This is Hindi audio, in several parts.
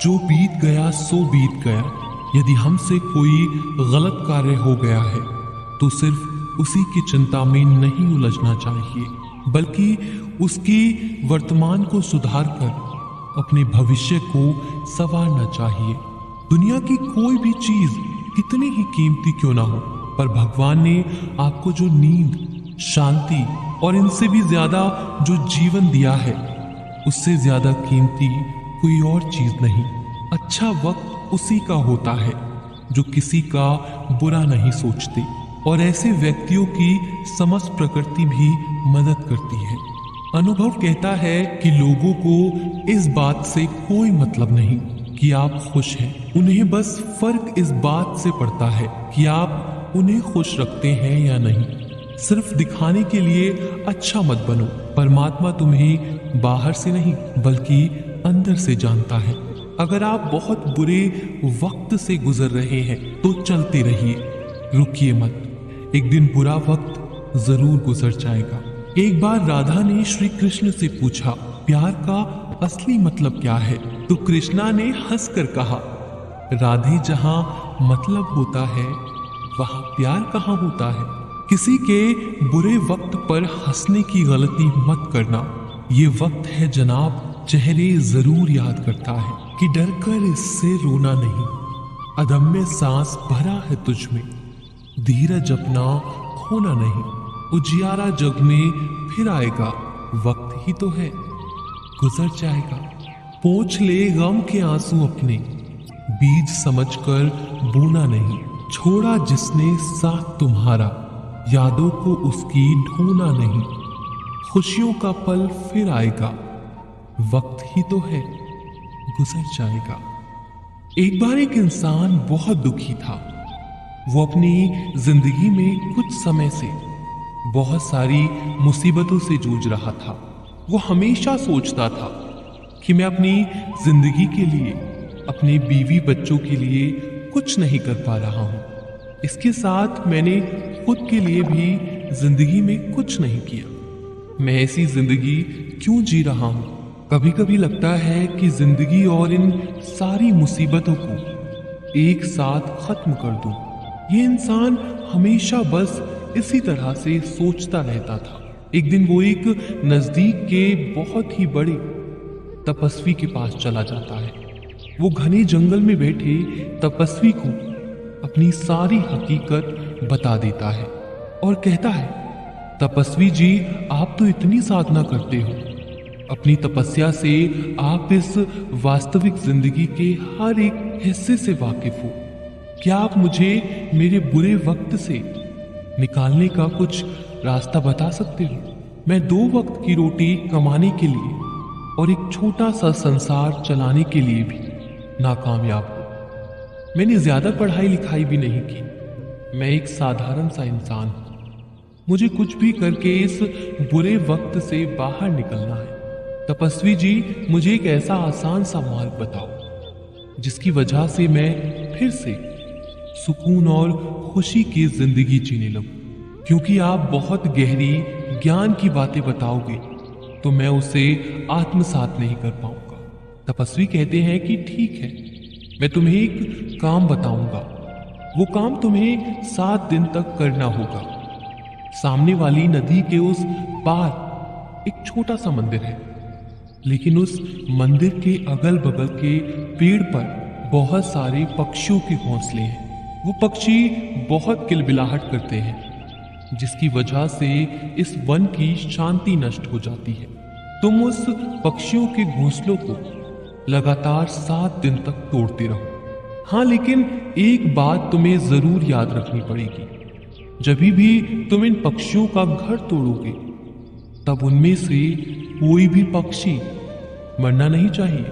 जो बीत गया सो बीत गया। यदि हमसे कोई गलत कार्य हो गया है तो सिर्फ उसी की चिंता में नहीं उलझना चाहिए, बल्कि उसकी वर्तमान को सुधार कर अपने भविष्य को संवारना चाहिए। दुनिया की कोई भी चीज कितनी ही कीमती क्यों ना हो, पर भगवान ने आपको जो नींद, शांति और इनसे भी ज्यादा जो जीवन दिया है, उससे ज्यादा कीमती कोई और चीज नहीं। अच्छा वक्त उसी का होता है जो किसी का बुरा नहीं सोचते, और ऐसे व्यक्तियों की समस्त प्रकृति भी मदद करती है। अनुभव कहता है कि लोगों को इस बात से कोई मतलब नहीं कि आप खुश हैं, उन्हें बस फर्क इस बात से पड़ता है कि आप उन्हें खुश रखते हैं या नहीं। सिर्फ दिखाने के लिए अच्छा मत बनो। परमात्मा तुम्हें बाहर से नहीं बल्कि अंदर से जानता है। अगर आप बहुत बुरे वक्त से गुजर रहे हैं तो चलते रहिए, रुकिए मत। एक दिन बुरा वक्त जरूर गुजर जाएगा। एक बार राधा ने श्री कृष्ण से पूछा, प्यार का असली मतलब क्या है? तो कृष्णा ने हंसकर कहा, राधे, जहां मतलब होता है वहां प्यार कहाँ होता है। किसी के बुरे वक्त पर हंसने की गलती मत करना। ये वक्त है जनाब, चेहरे जरूर याद करता है कि डर कर इससे रोना नहीं। अदम्य सांस भरा है तुझ में, धीरज अपना खोना नहीं। उजियारा जग में फिर आएगा, वक्त ही तो है, गुजर जाएगा। पोंछ ले गम के आंसू अपने, बीज समझकर बोना नहीं। छोड़ा जिसने साथ तुम्हारा, यादों को उसकी ढूंढना नहीं। खुशियों का पल फिर आएगा, वक्त ही तो है, गुजर जाएगा। एक बार एक इंसान बहुत दुखी था। वो अपनी जिंदगी में कुछ समय से बहुत सारी मुसीबतों से जूझ रहा था। वो हमेशा सोचता था कि मैं अपनी जिंदगी के लिए, अपने बीवी बच्चों के लिए कुछ नहीं कर पा रहा हूं। इसके साथ मैंने खुद के लिए भी जिंदगी में कुछ नहीं किया। मैं ऐसी जिंदगी क्यों जी रहा हूं? कभी कभी लगता है कि जिंदगी और इन सारी मुसीबतों को एक साथ खत्म कर दूं। ये इंसान हमेशा बस इसी तरह से सोचता रहता था। एक दिन वो एक नजदीक के बहुत ही बड़े तपस्वी के पास चला जाता है। वो घने जंगल में बैठे तपस्वी को अपनी सारी हकीकत बता देता है और कहता है, तपस्वी जी, आप तो इतनी साधना करते हो, अपनी तपस्या से आप इस वास्तविक जिंदगी के हर एक हिस्से से वाकिफ हो। क्या आप मुझे मेरे बुरे वक्त से निकालने का कुछ रास्ता बता सकते हो? मैं 2 वक्त की रोटी कमाने के लिए और एक छोटा सा संसार चलाने के लिए भी नाकामयाब हूं। मैंने ज्यादा पढ़ाई लिखाई भी नहीं की। मैं एक साधारण सा इंसान हूं। मुझे कुछ भी करके इस बुरे वक्त से बाहर निकलना है। तपस्वी जी, मुझे एक ऐसा आसान सा मार्ग बताओ जिसकी वजह से मैं फिर से सुकून और खुशी की जिंदगी जीने लगूं। क्योंकि आप बहुत गहरी ज्ञान की बातें बताओगे तो मैं उसे आत्मसात नहीं कर पाऊंगा। तपस्वी कहते हैं कि ठीक है, मैं तुम्हें एक काम बताऊंगा। वो काम तुम्हें 7 दिन तक करना होगा। सामने वाली नदी के उस पार एक छोटा सा मंदिर है, लेकिन उस मंदिर के अगल बगल के पेड़ पर बहुत सारे पक्षियों के घोंसले हैं। वो पक्षी बहुत किलबिलाहट करते हैं, जिसकी वजह से इस वन की शांति नष्ट हो जाती है। तुम उस पक्षियों के घोंसलों को लगातार 7 दिन तक तोड़ते रहो। हाँ, लेकिन एक बात तुम्हें जरूर याद रखनी पड़ेगी। जब भी तुम इन पक्षियों का घर तोड़ोगे तब उनमें से कोई भी पक्षी मरना नहीं चाहिए।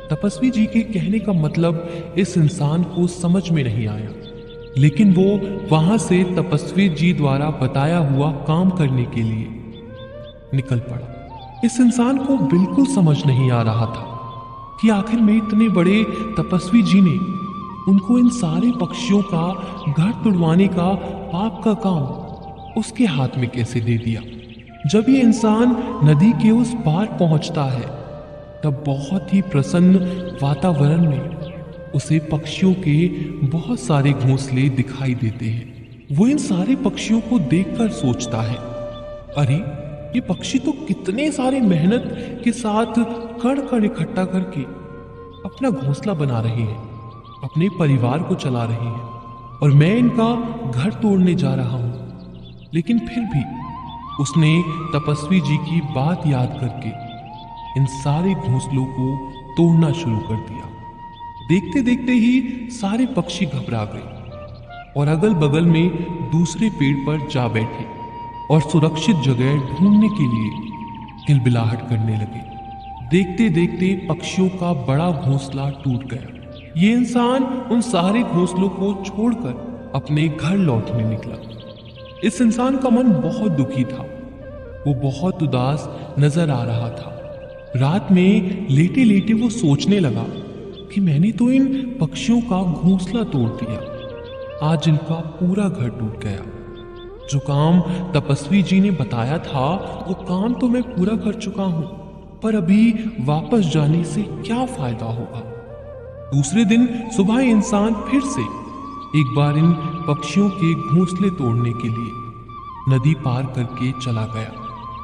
तपस्वी जी के कहने का मतलब इस इंसान को समझ में नहीं आया, लेकिन वो वहां से तपस्वी जी द्वारा बताया हुआ काम करने के लिए निकल पड़ा। इस इंसान को बिल्कुल समझ नहीं आ रहा था कि आखिर में इतने बड़े तपस्वी जी ने उनको इन सारे पक्षियों का घर तुड़वाने का पाप का काम उसके हाथ में कैसे दे दिया। जब ये इंसान नदी के उस पार पहुंचता है तब बहुत ही प्रसन्न वातावरण में उसे पक्षियों के बहुत सारे घोंसले दिखाई देते हैं। वो इन सारे पक्षियों को देखकर सोचता है, अरे ये पक्षी तो कितने सारे मेहनत के साथ कण कण इकट्ठा करके अपना घोंसला बना रहे हैं, अपने परिवार को चला रहे हैं, और मैं इनका घर तोड़ने जा रहा हूं। लेकिन फिर भी उसने तपस्वी जी की बात याद करके इन सारे घोंसलों को तोड़ना शुरू कर दिया। देखते देखते ही सारे पक्षी घबरा गए और अगल बगल में दूसरे पेड़ पर जा बैठे और सुरक्षित जगह ढूंढने के लिए किलबिलाहट करने लगे। देखते देखते पक्षियों का बड़ा घोंसला टूट गया। ये इंसान उन सारे घोंसलों को छोड़कर अपने घर लौटने निकला। इस इंसान का मन बहुत दुखी था, वो बहुत उदास नजर आ रहा था। रात में लेटे लेटे वो सोचने लगा कि मैंने तो इन पक्षियों का घोंसला तोड़ दिया, आज इनका पूरा घर टूट गया। जो काम तपस्वी जी ने बताया था वो काम तो मैं पूरा कर चुका हूं, पर अभी वापस जाने से क्या फायदा होगा। दूसरे दिन सुबह इंसान फिर से एक बार इन पक्षियों के घोंसले तोड़ने के लिए नदी पार करके चला गया।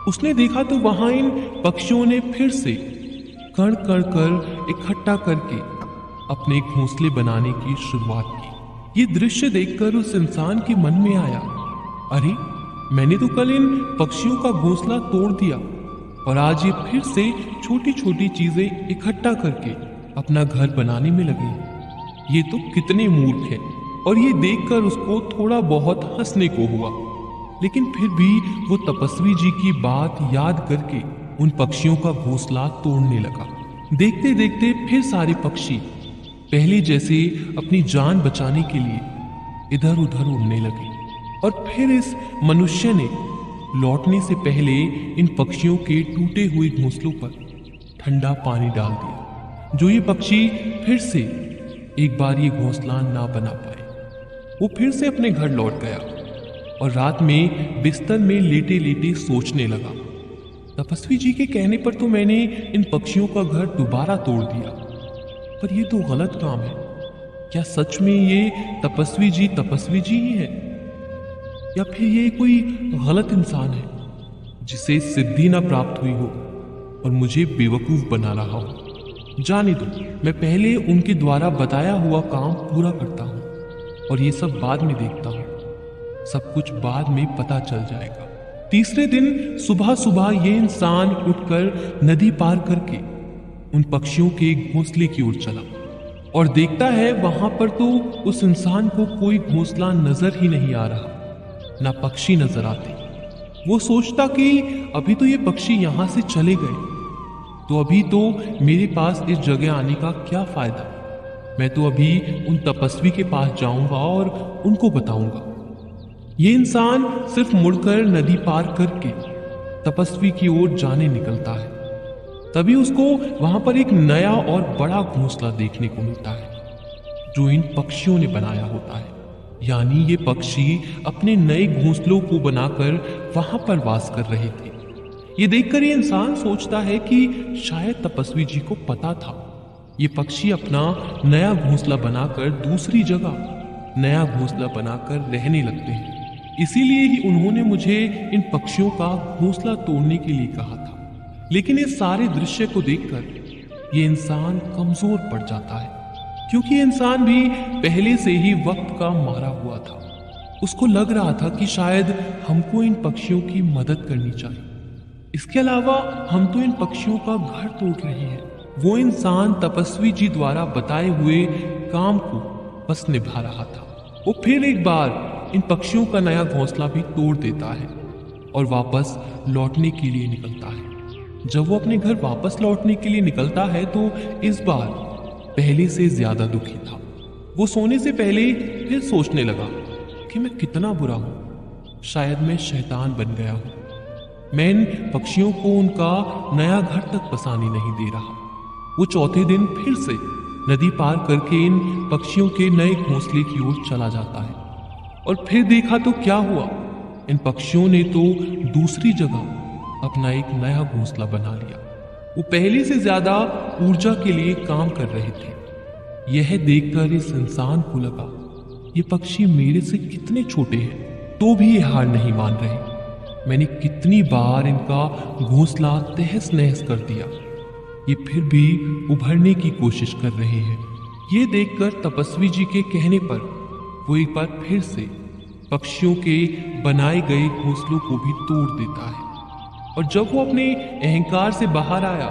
उसने देखा तो वहां इन पक्षियों ने फिर से कण कण कर इकट्ठा करके अपने घोंसले बनाने की शुरुआत की। ये दृश्य देखकर उस इंसान के मन में आया, अरे मैंने तो कल इन पक्षियों का घोंसला तोड़ दिया और आज ये फिर से छोटी छोटी चीजें इकट्ठा करके अपना घर बनाने में लगे। ये तो कितने मूर्ख हैं। और ये देखकर उसको थोड़ा बहुत हंसने को हुआ, लेकिन फिर भी वो तपस्वी जी की बात याद करके उन पक्षियों का घोंसला तोड़ने लगा। देखते देखते फिर सारे पक्षी पहले जैसे अपनी जान बचाने के लिए इधर उधर उड़ने लगे। और फिर इस मनुष्य ने लौटने से पहले इन पक्षियों के टूटे हुए घोंसलों पर ठंडा पानी डाल दिया, जो ये पक्षी फिर से एक बार ये घोंसला ना बना पाए। वो फिर से अपने घर लौट गया और रात में बिस्तर में लेटे लेटे सोचने लगा, तपस्वी जी के कहने पर तो मैंने इन पक्षियों का घर दोबारा तोड़ दिया, पर यह तो गलत काम है। क्या सच में ये तपस्वी जी ही है, या फिर ये कोई गलत इंसान है जिसे सिद्धि ना प्राप्त हुई हो और मुझे बेवकूफ बना रहा हो। जाने दो, मैं पहले उनके द्वारा बताया हुआ काम पूरा करता हूँ और ये सब बाद में देखता हूँ, सब कुछ बाद में पता चल जाएगा। तीसरे दिन सुबह सुबह ये इंसान उठकर नदी पार करके उन पक्षियों के घोंसले की ओर चला और देखता है वहां पर तो उस इंसान को कोई घोंसला नजर ही नहीं आ रहा, ना पक्षी नजर आते। वो सोचता कि अभी तो ये पक्षी यहां से चले गए, तो अभी तो मेरे पास इस जगह आने का क्या फायदा। मैं तो अभी उन तपस्वी के पास जाऊंगा और उनको बताऊंगा। ये इंसान सिर्फ मुड़कर नदी पार करके तपस्वी की ओर जाने निकलता है। तभी उसको वहां पर एक नया और बड़ा घोंसला देखने को मिलता है जो इन पक्षियों ने बनाया होता है। यानी ये पक्षी अपने नए घोंसलों को बनाकर वहां पर वास कर रहे थे। ये देखकर ये इंसान सोचता है कि शायद तपस्वी जी को पता था ये पक्षी अपना नया घोंसला बनाकर दूसरी जगह नया घोंसला बनाकर रहने लगते हैं, इसीलिए ही उन्होंने मुझे इन पक्षियों का घोंसला तोड़ने के लिए कहा था। लेकिन इस सारे दृश्य को देखकर ये इंसान कमजोर पड़ जाता है, क्योंकि इंसान भी पहले से ही वक्त का मारा हुआ था। उसको लग रहा था कि शायद हमको इन पक्षियों की मदद करनी चाहिए, इसके अलावा हम तो इन पक्षियों का घर तोड़ रहे हैं। वो इंसान तपस्वी जी द्वारा बताए हुए काम को बस निभा रहा था। वो फिर एक बार इन पक्षियों का नया घोंसला भी तोड़ देता है और वापस लौटने के लिए निकलता है। जब वो अपने घर वापस लौटने के लिए निकलता है तो इस बार पहले से ज्यादा दुखी था। वो सोने से पहले फिर सोचने लगा कि मैं कितना बुरा हूं, शायद मैं शैतान बन गया हूं। मैं इन पक्षियों को उनका नया घर तक बसाने नहीं दे रहा। वो चौथे दिन फिर से नदी पार करके इन पक्षियों के नए घोंसले की ओर चला जाता है और फिर देखा तो क्या हुआ, इन पक्षियों ने तो दूसरी जगह अपना एक नया घोंसला बना लिया। वो पहले से ज्यादा ऊर्जा के लिए काम कर रहे थे। यह देखकर इस इंसान को लगा ये पक्षी मेरे से कितने छोटे हैं, तो भी ये हार नहीं मान रहे। मैंने कितनी बार इनका घोंसला तहस नहस कर दिया, ये फिर भी उभरने की कोशिश कर रहे हैं। ये देखकर तपस्वी जी के कहने पर वो एक बार फिर से पक्षियों के बनाए गए घोंसलों को भी तोड़ देता है। और जब वो अपने अहंकार से बाहर आया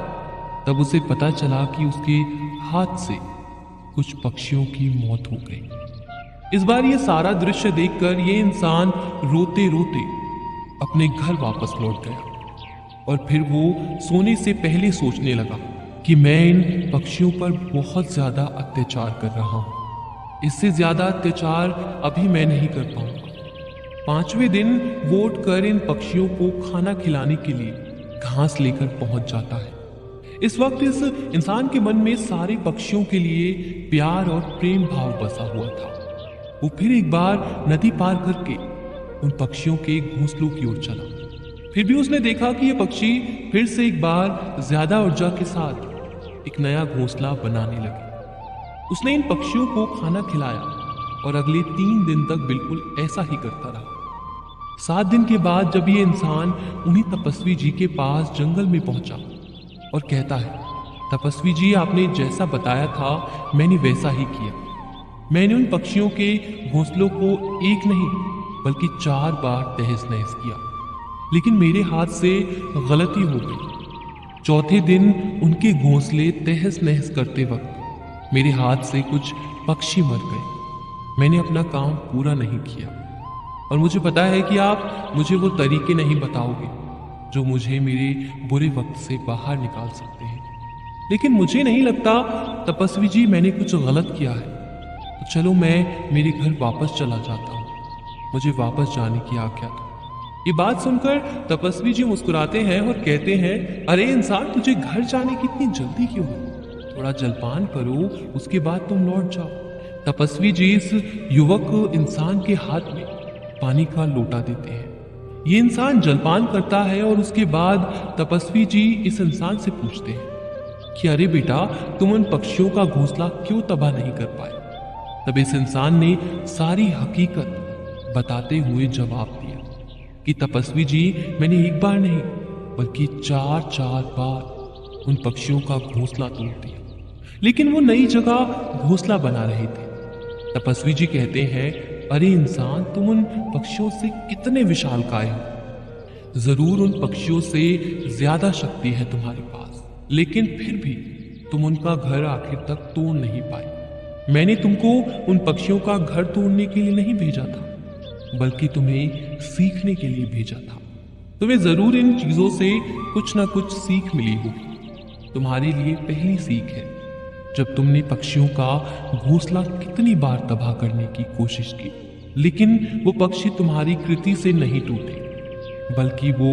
तब उसे पता चला कि उसके हाथ से कुछ पक्षियों की मौत हो गई। इस बार ये सारा दृश्य देखकर ये इंसान रोते रोते अपने घर वापस लौट गया और फिर वो सोने से पहले सोचने लगा कि मैं इन पक्षियों पर बहुत ज्यादा अत्याचार कर रहा हूं। इससे ज्यादा अत्याचार अभी मैं नहीं कर पाऊंगा। 5वें दिन वो उठकर इन पक्षियों को खाना खिलाने के लिए घास लेकर पहुंच जाता है। इस वक्त इस इंसान के मन में सारे पक्षियों के लिए प्यार और प्रेम भाव बसा हुआ था। वो फिर एक बार नदी पार करके उन पक्षियों के घोंसलों की ओर चला। फिर भी उसने देखा कि ये पक्षी फिर से एक बार ज्यादा ऊर्जा के साथ एक नया घोंसला बनाने लगे। उसने इन पक्षियों को खाना खिलाया और अगले 3 दिन तक बिल्कुल ऐसा ही करता रहा। 7 दिन के बाद जब ये इंसान उन्हीं तपस्वी जी के पास जंगल में पहुंचा और कहता है, तपस्वी जी आपने जैसा बताया था मैंने वैसा ही किया। मैंने उन पक्षियों के घोंसलों को एक नहीं बल्कि 4 बार तहस नहस किया, लेकिन मेरे हाथ से गलती हो गई। चौथे दिन उनके घोंसले तहस नहस करते वक्त मेरे हाथ से कुछ पक्षी मर गए। मैंने अपना काम पूरा नहीं किया और मुझे पता है कि आप मुझे वो तरीके नहीं बताओगे जो मुझे मेरे बुरे वक्त से बाहर निकाल सकते हैं, लेकिन मुझे नहीं लगता तपस्वी जी मैंने कुछ गलत किया है। तो चलो मैं मेरे घर वापस चला जाता हूँ, मुझे वापस जाने की आज्ञा दो। ये बात सुनकर तपस्वी जी मुस्कुराते हैं और कहते हैं, अरे इंसान तुझे घर जाने की इतनी जल्दी क्यों है? थोड़ा जलपान करो, उसके बाद तुम लौट जाओ। तपस्वी जी इस युवक इंसान के हाथ में पानी का लोटा देते हैं। ये इंसान जलपान करता है और उसके बाद तपस्वी जी इस इंसान से पूछते हैं कि अरे बेटा तुम उन पक्षियों का घोंसला क्यों तबाह नहीं कर पाए? तब इस इंसान ने सारी हकीकत बताते हुए जवाब दिया कि तपस्वी जी मैंने एक बार नहीं बल्कि 4 बार उन पक्षियों का घोंसला तोड़ दिया, लेकिन वो नई जगह घोंसला बना रहे थे। तपस्वी जी कहते हैं, अरे इंसान तुम उन पक्षियों से कितने विशालकाय हो। जरूर उन पक्षियों से ज्यादा शक्ति है तुम्हारे पास, लेकिन फिर भी तुम उनका घर आखिर तक तोड़ नहीं पाए। मैंने तुमको उन पक्षियों का घर तोड़ने के लिए नहीं भेजा था, बल्कि तुम्हें सीखने के लिए भेजा था। तुम्हें जरूर इन चीजों से कुछ ना कुछ सीख मिली होगी। तुम्हारे लिए पहली सीख है जब तुमने पक्षियों का घोंसला कितनी बार तबाह करने की कोशिश की, लेकिन वो पक्षी तुम्हारी कृति से नहीं टूटे, बल्कि वो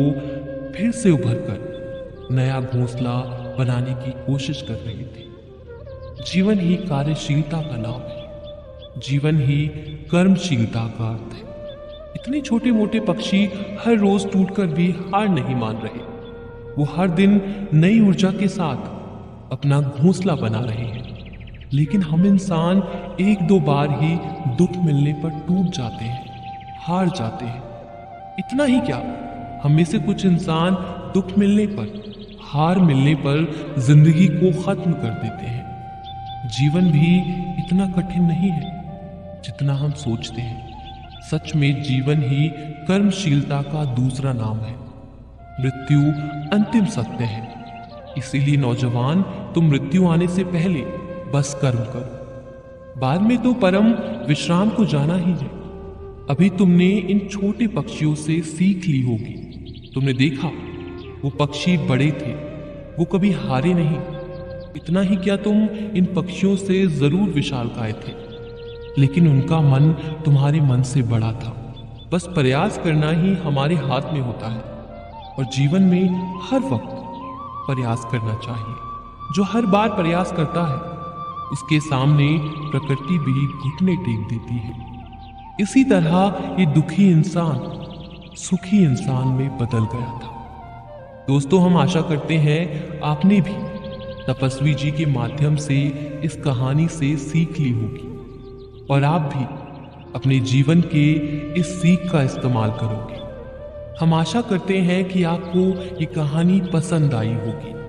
फिर से उभरकर नया घोंसला बनाने की कोशिश कर रहे थे। जीवन ही कार्यशीलता का नाम है, जीवन ही कर्मशीलता का अर्थ है। इतने छोटे मोटे पक्षी हर रोज टूटकर भी हार नहीं मान रहे। वो हर दिन नई ऊर्जा के साथ अपना घोंसला बना रहे हैं, लेकिन हम इंसान 1-2 बार ही दुख मिलने पर टूट जाते हैं, हार जाते हैं। इतना ही क्या, हम में से कुछ इंसान दुख मिलने पर, हार मिलने पर जिंदगी को खत्म कर देते हैं। जीवन भी इतना कठिन नहीं है जितना हम सोचते हैं। सच में जीवन ही कर्मशीलता का दूसरा नाम है। मृत्यु अंतिम सत्य है, इसीलिए नौजवान तुम मृत्यु आने से पहले बस कर्म करो, बाद में तो परम विश्राम को जाना ही है। अभी तुमने इन छोटे पक्षियों से सीख ली होगी। तुमने देखा वो पक्षी बड़े थे, वो कभी हारे नहीं। इतना ही क्या, तुम इन पक्षियों से जरूर विशालकाय थे, लेकिन उनका मन तुम्हारे मन से बड़ा था। बस प्रयास करना ही हमारे हाथ में होता है, और जीवन में हर वक्त प्रयास करना चाहिए। जो हर बार प्रयास करता है उसके सामने प्रकृति भी घुटने टेक देती है। इसी तरह ये दुखी इंसान सुखी इंसान में बदल गया था। दोस्तों, हम आशा करते हैं आपने भी तपस्वी जी के माध्यम से इस कहानी से सीख ली होगी और आप भी अपने जीवन के इस सीख का इस्तेमाल करोगे। हम आशा करते हैं कि आपको ये कहानी पसंद आई होगी।